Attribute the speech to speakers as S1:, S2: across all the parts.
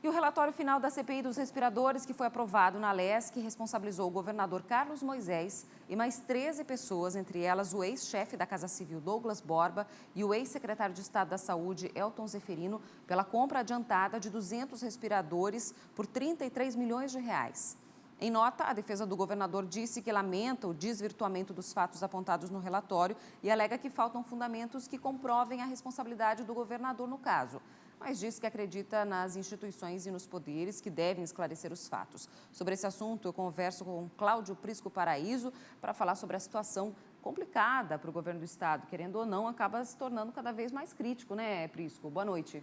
S1: E o relatório final da CPI dos respiradores, que foi aprovado na LESC, responsabilizou o governador Carlos Moisés e mais 13 pessoas, entre elas o ex-chefe da Casa Civil Douglas Borba e o ex-secretário de Estado da Saúde Elton Zeferino, pela compra adiantada de 200 respiradores por 33 milhões de reais. Em nota, a defesa do governador disse que lamenta o desvirtuamento dos fatos apontados no relatório e alega que faltam fundamentos que comprovem a responsabilidade do governador no caso, mas diz que acredita nas instituições e nos poderes que devem esclarecer os fatos. Sobre esse assunto, eu converso com Cláudio Prisco Paraíso para falar sobre a situação complicada para o governo do estado. Querendo ou não, acaba se tornando cada vez mais crítico, né, Prisco? Boa noite.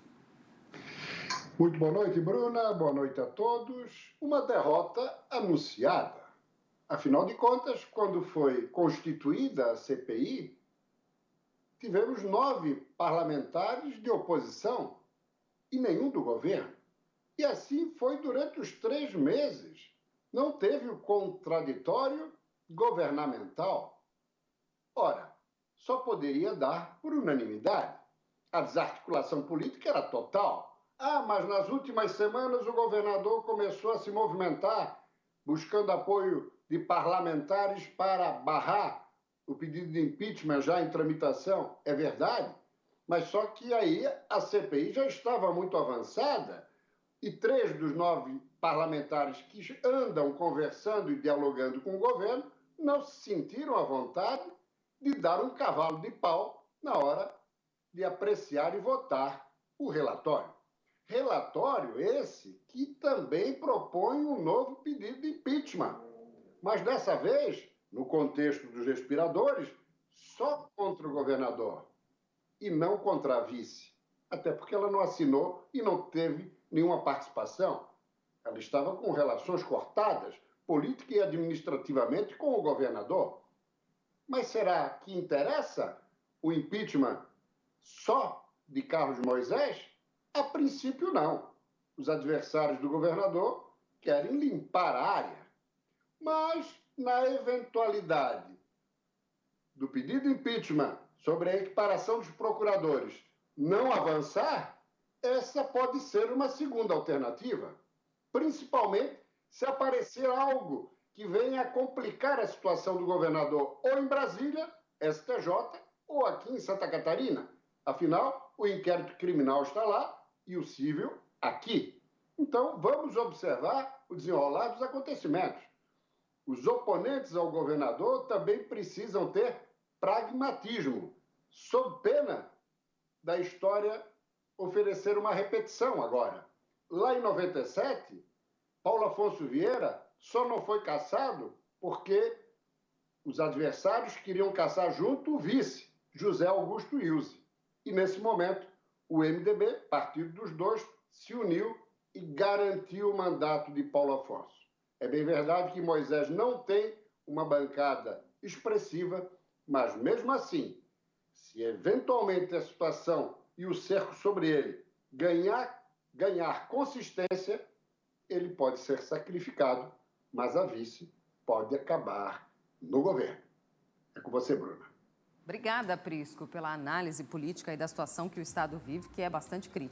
S2: Muito boa noite, Bruna. Boa noite a todos. Uma derrota anunciada. Afinal de contas, quando foi constituída a CPI, tivemos 9 parlamentares de oposição e nenhum do governo. E assim foi durante os 3 meses. Não teve o contraditório governamental. Ora, só poderia dar por unanimidade. A desarticulação política era total. Mas nas últimas semanas o governador começou a se movimentar, buscando apoio de parlamentares para barrar o pedido de impeachment já em tramitação. É verdade, mas só que aí a CPI já estava muito avançada e 3 dos 9 parlamentares que andam conversando e dialogando com o governo não se sentiram à vontade de dar um cavalo de pau na hora de apreciar e votar o relatório. Relatório esse que também propõe um novo pedido de impeachment, mas dessa vez, no contexto dos respiradores, só contra o governador e não contra a vice, até porque ela não assinou e não teve nenhuma participação. Ela estava com relações cortadas, política e administrativamente, com o governador. Mas será que interessa o impeachment só de Carlos Moisés? A princípio, não. Os adversários do governador querem limpar a área. Mas, na eventualidade do pedido de impeachment sobre a equiparação dos procuradores não avançar, essa pode ser uma segunda alternativa, principalmente se aparecer algo que venha a complicar a situação do governador ou em Brasília, STJ, ou aqui em Santa Catarina. Afinal, o inquérito criminal está lá e o civil aqui. Então, vamos observar o desenrolar dos acontecimentos. Os oponentes ao governador também precisam ter pragmatismo, sob pena da história oferecer uma repetição agora. Lá em 97, Paulo Afonso Vieira só não foi cassado porque os adversários queriam caçar junto o vice, José Augusto Ilse. E nesse momento, o MDB, partido dos dois, se uniu e garantiu o mandato de Paulo Afonso. É bem verdade que Moisés não tem uma bancada expressiva, mas mesmo assim, se eventualmente a situação e o cerco sobre ele ganhar consistência, ele pode ser sacrificado, mas a vice pode acabar no governo. É com você, Bruna.
S1: Obrigada, Prisco, pela análise política e da situação que o Estado vive, que é bastante crítica.